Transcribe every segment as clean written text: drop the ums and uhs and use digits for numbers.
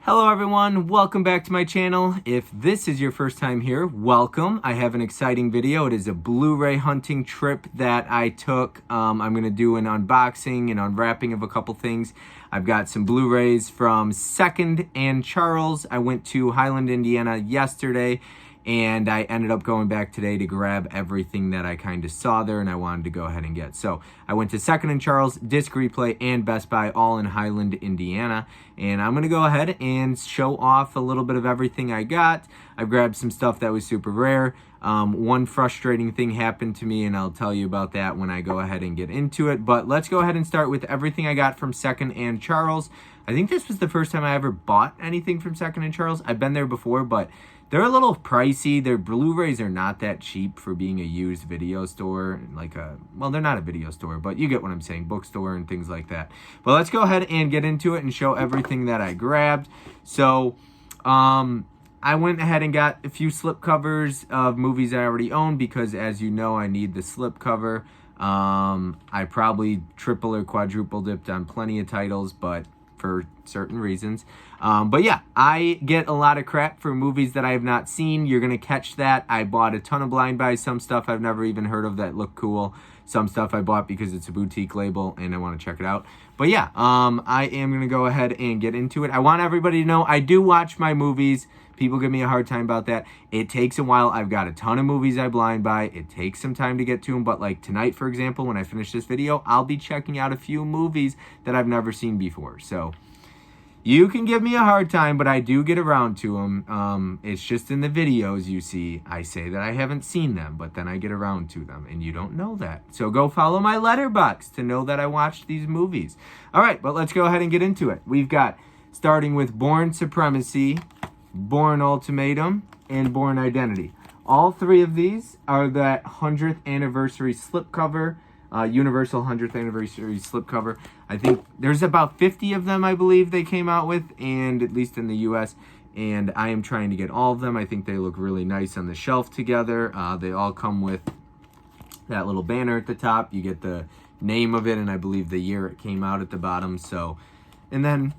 Hello everyone, welcome back to my channel. If this is your first time here, welcome. I have an exciting video. It is a Blu-ray hunting trip that I took. I'm going to do an unboxing and unwrapping of a couple things. I've got some Blu-rays from 2nd and Charles. I went to Highland, Indiana yesterday, and I ended up going back today to grab everything that I kind of saw there and I wanted to go ahead and get. So I went to 2nd and Charles, Disc Replay, and Best Buy, all in Highland, Indiana. And I'm going to go ahead and show off a little bit of everything I got. I grabbed some stuff that was super rare. One frustrating thing happened to me, and I'll tell you about that when I go ahead and get into it. But let's go ahead and start with everything I got from 2nd and Charles. I think this was the first time I ever bought anything from 2nd and Charles. I've been there before, but they're a little pricey. Their Blu-rays are not that cheap for being a used video store. Well, they're not a video store, but you get what I'm saying, bookstore and things like that. But let's go ahead and get into it and show everything that I grabbed. So, I went ahead and got a few slipcovers of movies I already own because, as you know, I need the slipcover. I probably triple or quadruple dipped on plenty of titles, but for certain reasons. But yeah, I get a lot of crap for movies that I have not seen. You're going to catch that. I bought a ton of blind buys, some stuff I've never even heard of that look cool. Some stuff I bought because it's a boutique label and I want to check it out. But yeah, I am going to go ahead and get into it. I want everybody to know I do watch my movies. People give me a hard time about that. It takes a while. I've got a ton of movies I blind buy. It takes some time to get to them. But like tonight, for example, when I finish this video, I'll be checking out a few movies that I've never seen before. So you can give me a hard time, but I do get around to them. It's just in the videos you see, I say that I haven't seen them, but then I get around to them, and you don't know that. So go follow my letterbox to know that I watched these movies. All right, but let's go ahead and get into it. We've got, starting with Bourne Supremacy, Bourne Ultimatum, and Bourne Identity. All three of these are that 100th anniversary slipcover, Universal 100th anniversary slipcover. I think there's about 50 of them, I believe they came out with, and at least in the US, and I am trying to get all of them. I think they look really nice on the shelf together. They all come with that little banner at the top. You get the name of it, and I believe the year it came out at the bottom. So, and then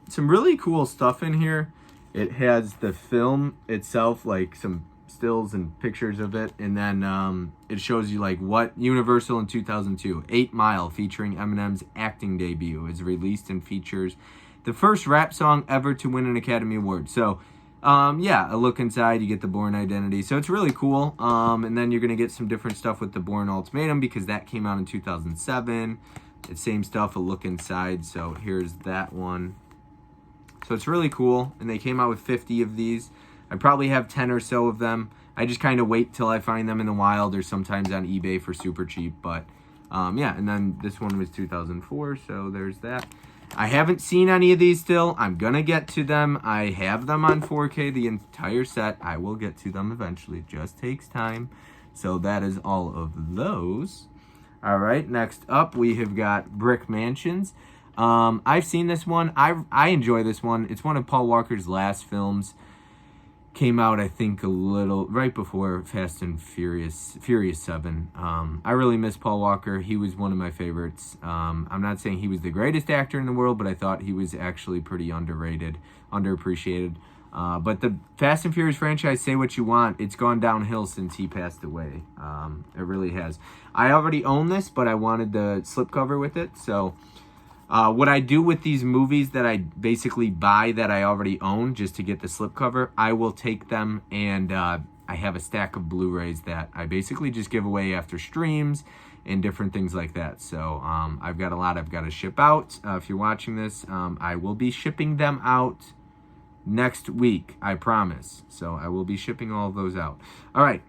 some really cool stuff in here. It has the film itself, like some stills and pictures of it, and then it shows you like what Universal in 2002, 8 Mile, featuring Eminem's acting debut, is released and features the first rap song ever to win an Academy Award. So yeah, a look inside, you get the Bourne Identity, so it's really cool. And then you're gonna get some different stuff with the Bourne Ultimatum because that came out in 2007. It's same stuff, a look inside. So here's that one. So it's really cool, and they came out with 50 of these. I probably have 10 or so of them. I just kind of wait till I find them in the wild or sometimes on eBay for super cheap. But yeah, and then this one was 2004, so there's that. I haven't seen any of these still. I'm going to get to them. I have them on 4K, the entire set. I will get to them eventually. It just takes time. So that is all of those. All right, next up we have got Brick Mansions. I've seen this one. I enjoy this one. It's one of Paul Walker's last films. Came out, I think, a little right before Fast and Furious 7. I really miss Paul Walker. He was one of my favorites. I'm not saying he was the greatest actor in the world, but I thought he was actually pretty underrated, underappreciated. But the Fast and Furious franchise, say what you want, it's gone downhill since he passed away. It really has. I already own this, but I wanted the slipcover with it, so what I do with these movies that I basically buy that I already own just to get the slipcover, I will take them and I have a stack of Blu-rays that I basically just give away after streams and different things like that. So I've got a lot I've got to ship out. If you're watching this, I will be shipping them out next week, I promise. So I will be shipping all of those out. All right.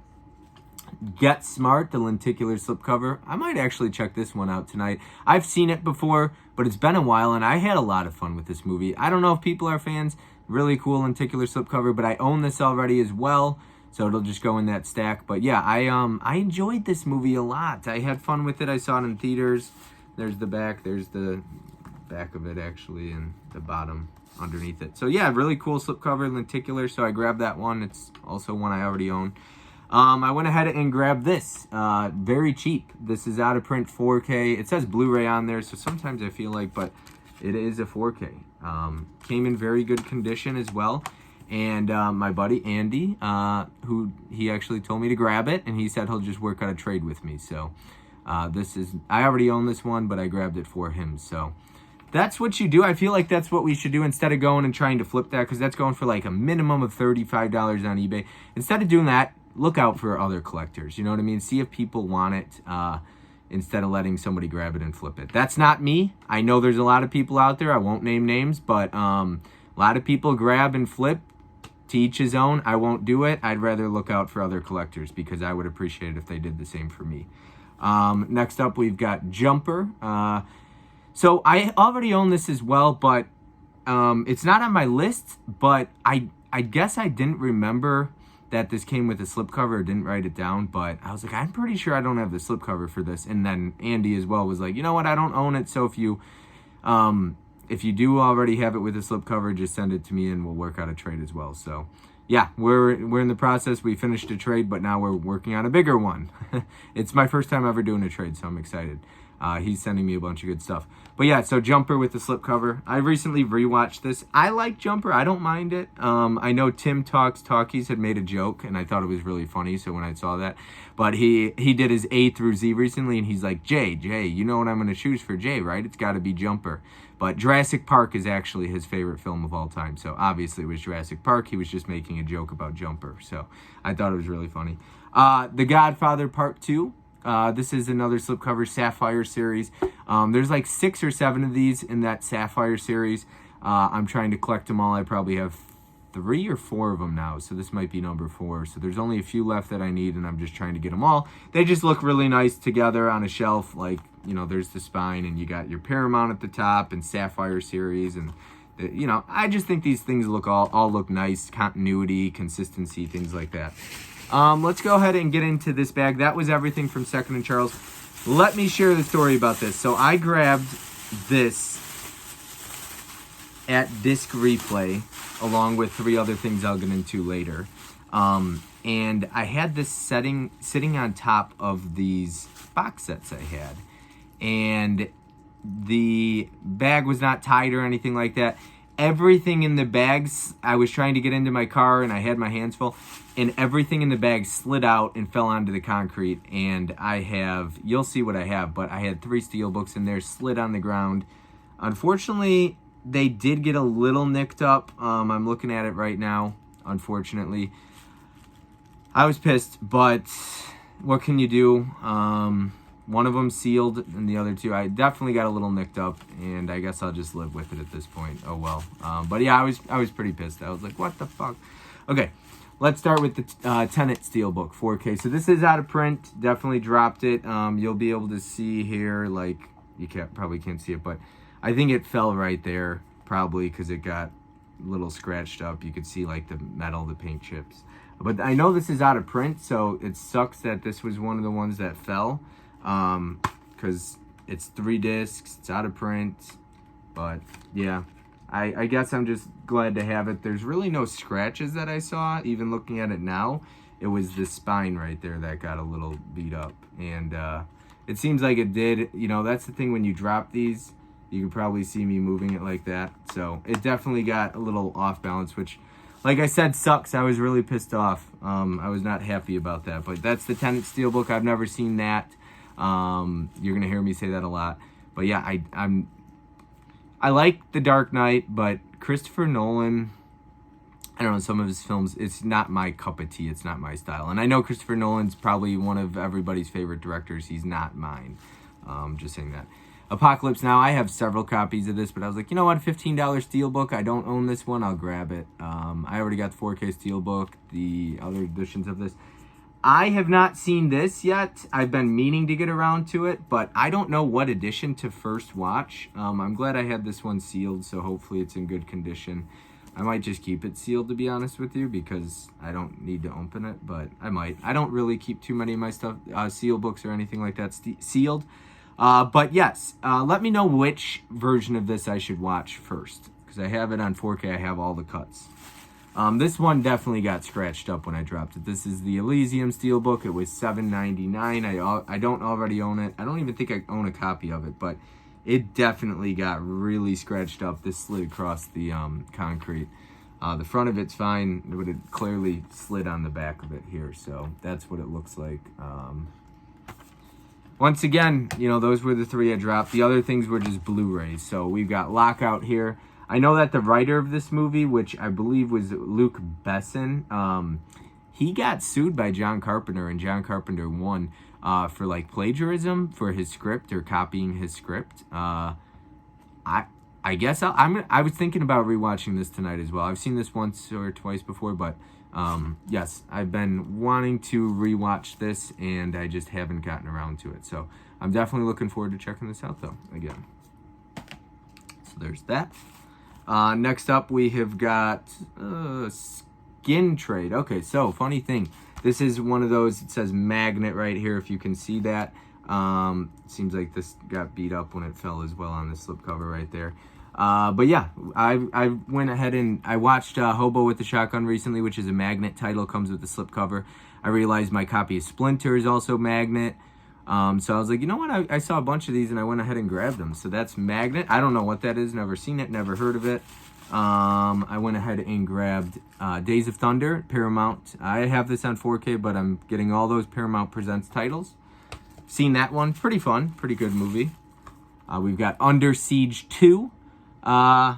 Get Smart, the lenticular slipcover. I might actually check this one out tonight. I've seen it before, but it's been a while, and I had a lot of fun with this movie. I don't know if people are fans. Really cool lenticular slipcover, but I own this already as well, so it'll just go in that stack. But yeah, I enjoyed this movie a lot. I had fun with it. I saw it in theaters. There's the back. There's the back of it, actually, and the bottom underneath it. So yeah, really cool slipcover, lenticular, so I grabbed that one. It's also one I already own. I went ahead and grabbed this, very cheap. This is out of print 4K. It says Blu-ray on there, so sometimes I feel like, but it is a 4K. Came in very good condition as well. And my buddy Andy, who he actually told me to grab it, and he said he'll just work out a trade with me. So I already own this one, but I grabbed it for him. So that's what you do. I feel like that's what we should do instead of going and trying to flip that, because that's going for like a minimum of $35 on eBay. Instead of doing that, look out for other collectors. You know what I mean? See if people want it instead of letting somebody grab it and flip it. That's not me. I know there's a lot of people out there. I won't name names, but a lot of people grab and flip. To each his own. I won't do it. I'd rather look out for other collectors because I would appreciate it if they did the same for me. Next up, we've got Jumper. So I already own this as well, but it's not on my list, but I guess I didn't remember that this came with a slipcover or didn't write it down, but I was like, I'm pretty sure I don't have the slipcover for this. And then Andy as well was like, you know what, I don't own it, so if you do already have it with a slipcover, just send it to me and we'll work out a trade as well. So yeah, we're in the process. We finished a trade, but now we're working on a bigger one. It's my first time ever doing a trade, so I'm excited. He's sending me a bunch of good stuff. But yeah, so Jumper with the slipcover. I recently rewatched this. I like Jumper. I don't mind it. I know Tim Talkies had made a joke, and I thought it was really funny, so when I saw that. But he did his A through Z recently, and he's like, Jay, you know what I'm going to choose for Jay, right? It's got to be Jumper. But Jurassic Park is actually his favorite film of all time. So obviously it was Jurassic Park. He was just making a joke about Jumper. So I thought it was really funny. The Godfather Part Two. This is another slipcover Sapphire series. There's like 6 or 7 of these in that Sapphire series. I'm trying to collect them all. I probably have 3 or 4 of them now, so this might be number 4. So there's only a few left that I need, and I'm just trying to get them all. They just look really nice together on a shelf. Like, you know, there's the spine, and you got your Paramount at the top, and Sapphire series, and you know, I just think these things look all look nice. Continuity, consistency, things like that. Let's go ahead and get into this bag. That was everything from Second and Charles. Let me share the story about this. So I grabbed this at Disc Replay along with 3 other things I'll get into later. And I had this sitting on top of these box sets I had. And the bag was not tied or anything like that. Everything in the bags, I was trying to get into my car and I had my hands full, and everything in the bag slid out and fell onto the concrete. And I have, you'll see what I have, but I had 3 Steelbooks in there, slid on the ground. Unfortunately, they did get a little nicked up. I'm looking at it right now, unfortunately. I was pissed, but what can you do? One of them sealed, and the other 2, I definitely got a little nicked up, and I guess I'll just live with it at this point. Oh well. But yeah, I was pretty pissed. I was like, what the fuck? Okay, let's start with the Tenant Steelbook 4K. So this is out of print. Definitely dropped it. You'll be able to see here, like, you probably can't see it, but I think it fell right there, probably because it got a little scratched up. You could see like the metal, the paint chips. But I know this is out of print, so it sucks that this was one of the ones that fell. Because it's 3 discs, it's out of print, but yeah, I guess I'm just glad to have it. There's really no scratches that I saw, even looking at it now. It was the spine right there that got a little beat up, and it seems like it did. You know, that's the thing, when you drop these, you can probably see me moving it like that, so it definitely got a little off balance, which, like I said, sucks. I was really pissed off. I was not happy about that, but that's the Tenant Steelbook. I've never seen that. You're gonna hear me say that a lot, but yeah, I like The Dark Knight, but Christopher Nolan, I don't know, some of his films, it's not my cup of tea. It's not my style, and I know Christopher Nolan's probably one of everybody's favorite directors. He's not mine. Just saying that. Apocalypse Now, I have several copies of this, but I was like, you know what, $15 Steelbook, I don't own this one, I'll grab it. I already got the 4K Steelbook, the other editions of this. I have not seen this yet. I've been meaning to get around to it, but I don't know what edition to first watch. I'm glad I had this one sealed, so hopefully it's in good condition. I might just keep it sealed, to be honest with you, because I don't need to open it, but I might. I don't really keep too many of my stuff, seal books or anything like that, sealed. But yes, let me know which version of this I should watch first, because I have it on 4K. I have all the cuts. This one definitely got scratched up when I dropped it. This is the Elysium Steelbook. It was $7.99. I don't already own it. I don't even think I own a copy of it, but it definitely got really scratched up. This slid across the concrete. The front of it's fine, but it clearly slid on the back of it here. So that's what it looks like. Once again, you know, those were the 3 I dropped. The other things were just Blu-rays. So we've got Lockout here. I know that the writer of this movie, which I believe was Luc Besson, he got sued by John Carpenter, and John Carpenter won for like plagiarism for his script or copying his script. I guess I was thinking about rewatching this tonight as well. I've seen this once or twice before, but yes, I've been wanting to rewatch this, and I just haven't gotten around to it. So I'm definitely looking forward to checking this out, though, again. So there's that. Next up, we have got Skin Trade. Okay, so funny thing. This is one of those, it says magnet right here, if you can see that. Seems like this got beat up when it fell as well on the slipcover right there. But yeah, I went ahead and I watched Hobo with the Shotgun recently, which is a magnet title, comes with the slipcover. I realized my copy of Splinter is also magnet. So I was like, you know what? I saw a bunch of these and I went ahead and grabbed them. So that's magnet. I don't know what that is. Never seen it. Never heard of it. I went ahead and grabbed Days of Thunder, Paramount. I have this on 4K, but I'm getting all those Paramount Presents titles. Seen that one. Pretty fun. Pretty good movie. We've got Under Siege 2. I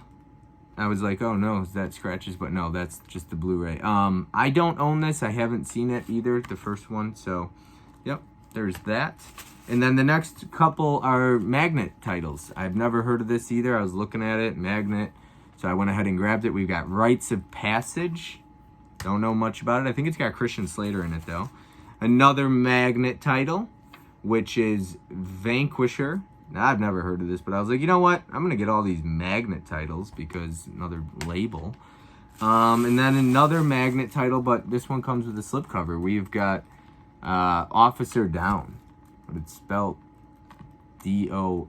was like, oh no, that scratches, but no, that's just the Blu-ray. I don't own this. I haven't seen it either, the first one. So, yep, there's that. And then the next couple are magnet titles. I've never heard of this either. I was looking at it, magnet. So I went ahead and grabbed it. We've got Rites of Passage. Don't know much about it. I think it's got Christian Slater in it, though. Another magnet title, which is Vanquisher. Now, I've never heard of this, but I was like, you know what? I'm going to get all these magnet titles because another label. And then another magnet title, but this one comes with a slipcover. We've got Officer Down, but it's spelled Downe.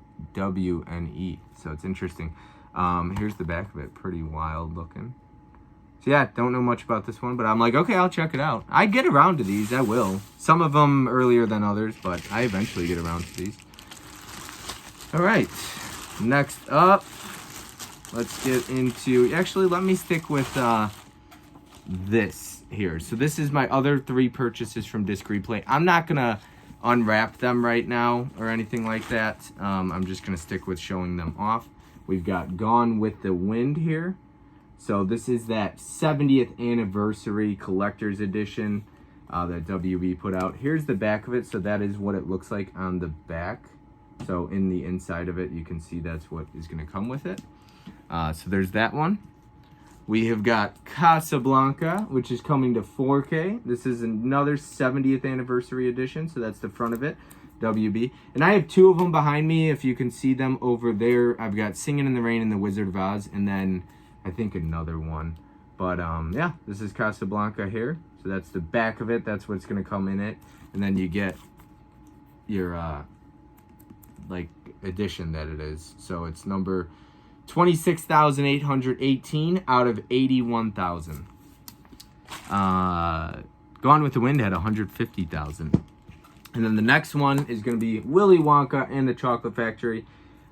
So it's interesting. Here's the back of it. Pretty wild looking. So yeah, don't know much about this one, but I'm like, okay, I'll check it out. I get around to these. I will. Some of them earlier than others, but I eventually get around to these. All right, next up, let's get into, actually, let me stick with this here. So this is my other 3 purchases from Disc Replay. I'm not going to unwrap them right now or anything like that. I'm just going to stick with showing them off. We've got Gone with the Wind here. So this is that 70th anniversary collector's edition that WB put out. Here's the back of it. So that is what it looks like on the back. So in the inside of it, you can see that's what is going to come with it. So there's that one. We have got Casablanca, which is coming to 4K. This is another 70th anniversary edition. So that's the front of it, WB. And I have 2 of them behind me. If you can see them over there, I've got Singing in the Rain and the Wizard of Oz. And then I think another one. But yeah, this is Casablanca here. So that's the back of it. That's what's going to come in it. And then you get your like edition that it is. So it's number 26,818 out of 81,000. Gone with the Wind had 150,000. And then the next one is going to be Willy Wonka and the Chocolate Factory.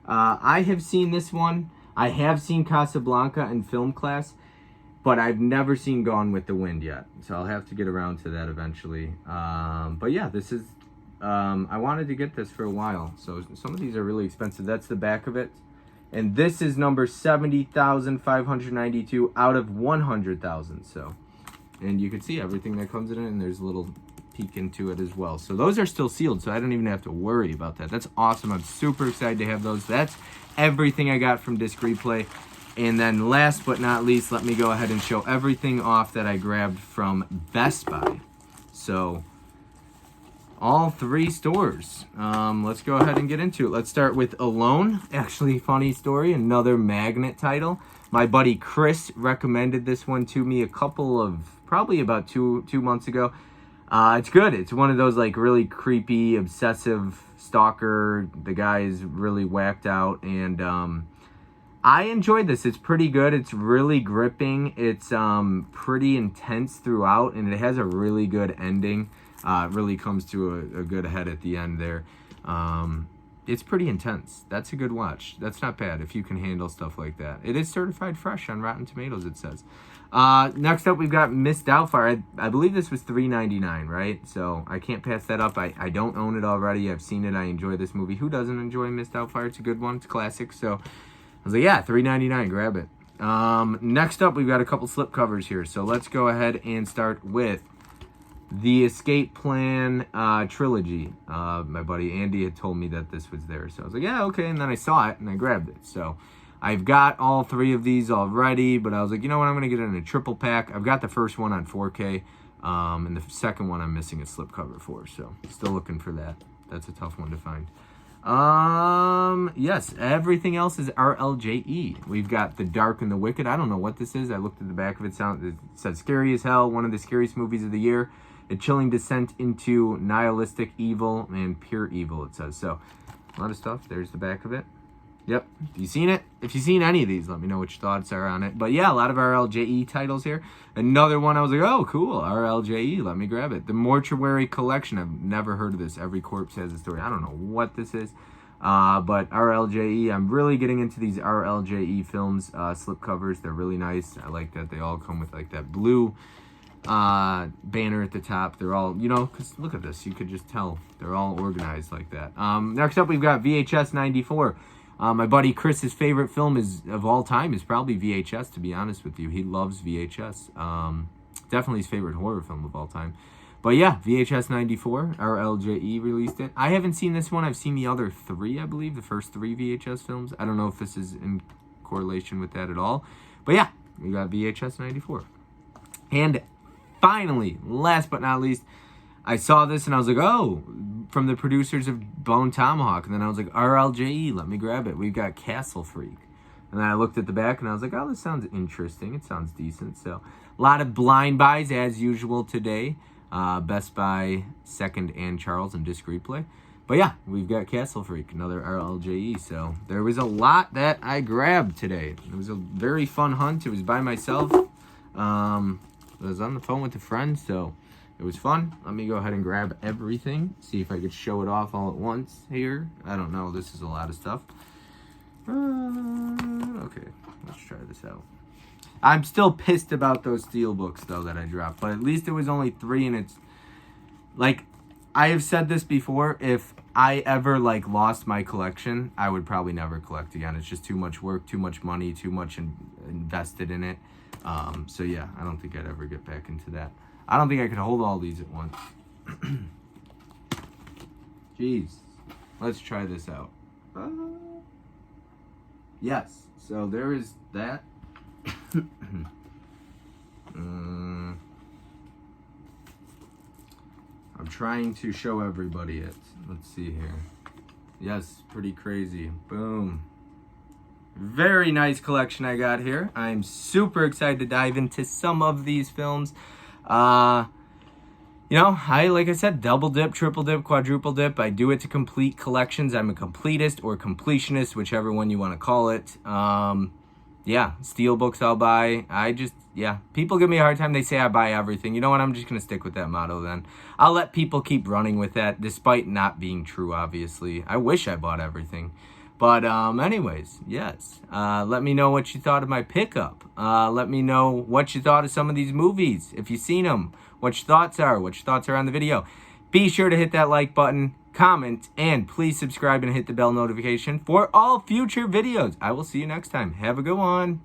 I have seen this one. I have seen Casablanca in film class, but I've never seen Gone with the Wind yet. So I'll have to get around to that eventually. But yeah, this is I wanted to get this for a while, so some of these are really expensive. That's the back of it, and this is number 70,592 out of 100,000. So, and you can see everything that comes in it, and there's a little peek into it as well. So those are still sealed, so I don't even have to worry about that. That's awesome. I'm super excited to have those. That's everything I got from Disc Replay. And then last but not least, let me go ahead and show everything off that I grabbed from Best Buy. So all 3 stores. Let's go ahead and get into it. Let's start with Alone. Actually, funny story, another magnet title. My buddy Chris recommended this one to me probably about two months ago. It's good. It's one of those like really creepy, obsessive stalker. The guy is really whacked out, and I enjoyed this. It's pretty good. It's really gripping. It's pretty intense throughout, and it has a really good ending. It really comes to a good head at the end there. it's pretty intense. That's a good watch. That's not bad if you can handle stuff like that. It is certified fresh on Rotten Tomatoes, it says. Next up, we've got Miss Doubtfire. I believe this was $3.99, right? So I can't pass that up. I don't own it already. I've seen it. I enjoy this movie. Who doesn't enjoy Miss Doubtfire? It's a good one. It's classic. So I was like, yeah, $3.99. Grab it. Next up, we've got a couple slipcovers here. So let's go ahead and start with the Escape Plan trilogy. My buddy Andy had told me that this was there. So I was like, yeah, okay. And then I saw it and I grabbed it. So I've got all 3 of these already, but I was like, you know what? I'm going to get it in a triple pack. I've got the first one on 4K, and the second one I'm missing a slipcover for, so still looking for that. That's a tough one to find. Yes, everything else is RLJE. We've got The Dark and the Wicked. I don't know what this is. I looked at the back of it. It said scary as hell, one of the scariest movies of the year. A chilling descent into nihilistic evil and pure evil, it says. So, a lot of stuff. There's the back of it. Yep. You seen it? If you've seen any of these, let me know what your thoughts are on it. But yeah, a lot of RLJE titles here. Another one I was like, oh, cool. RLJE. Let me grab it. The Mortuary Collection. I've never heard of this. Every corpse has a story. I don't know what this is. But RLJE. I'm really getting into these RLJE films. Slipcovers. They're really nice. I like that they all come with like that blue banner at the top. They're all, you know, because look at this. You could just tell. They're all organized like that. Next up, we've got VHS 94. My buddy Chris's favorite film of all time is probably VHS, to be honest with you. He loves VHS. Definitely his favorite horror film of all time. But yeah, VHS 94, RLJE released it. I haven't seen this one. I've seen the other 3, I believe, the first 3 VHS films. I don't know if this is in correlation with that at all. But yeah, we got VHS 94. And finally, last but not least, I saw this and I was like, oh, from the producers of Bone Tomahawk. And then I was like, RLJE, let me grab it. We've got Castle Freak. And then I looked at the back and I was like, oh, this sounds interesting. It sounds decent. So a lot of blind buys as usual today. Best Buy, Second and Charles, and Disc Replay. But yeah, we've got Castle Freak, another RLJE. So there was a lot that I grabbed today. It was a very fun hunt. It was by myself. I was on the phone with a friend, so it was fun. Let me go ahead and grab everything. See if I could show it off all at once here. I don't know. This is a lot of stuff. Okay, let's try this out. I'm still pissed about those Steelbooks, though, that I dropped. But at least it was only 3, and it's... Like, I have said this before. If I ever, like, lost my collection, I would probably never collect again. It's just too much work, too much money, too much invested in it. So, yeah, I don't think I'd ever get back into that. I don't think I could hold all these at once. Jeez. Let's try this out. Yes. So there is that. I'm trying to show everybody it. Let's see here. Yes, pretty crazy. Boom. Very nice collection I got here. I'm super excited to dive into some of these films. You know, like I said, double dip, triple dip, quadruple dip. I do it to complete collections. I'm a completist or completionist, whichever one you want to call it. Yeah, Steelbooks I'll buy. People give me a hard time. They say I buy everything. You know what? I'm just going to stick with that motto then. I'll let people keep running with that, despite not being true, obviously. I wish I bought everything. But anyways, yes. Let me know what you thought of my pickup. Let me know what you thought of some of these movies. If you've seen them, what your thoughts are. What your thoughts are on the video. Be sure to hit that like button, comment, and please subscribe and hit the bell notification for all future videos. I will see you next time. Have a good one.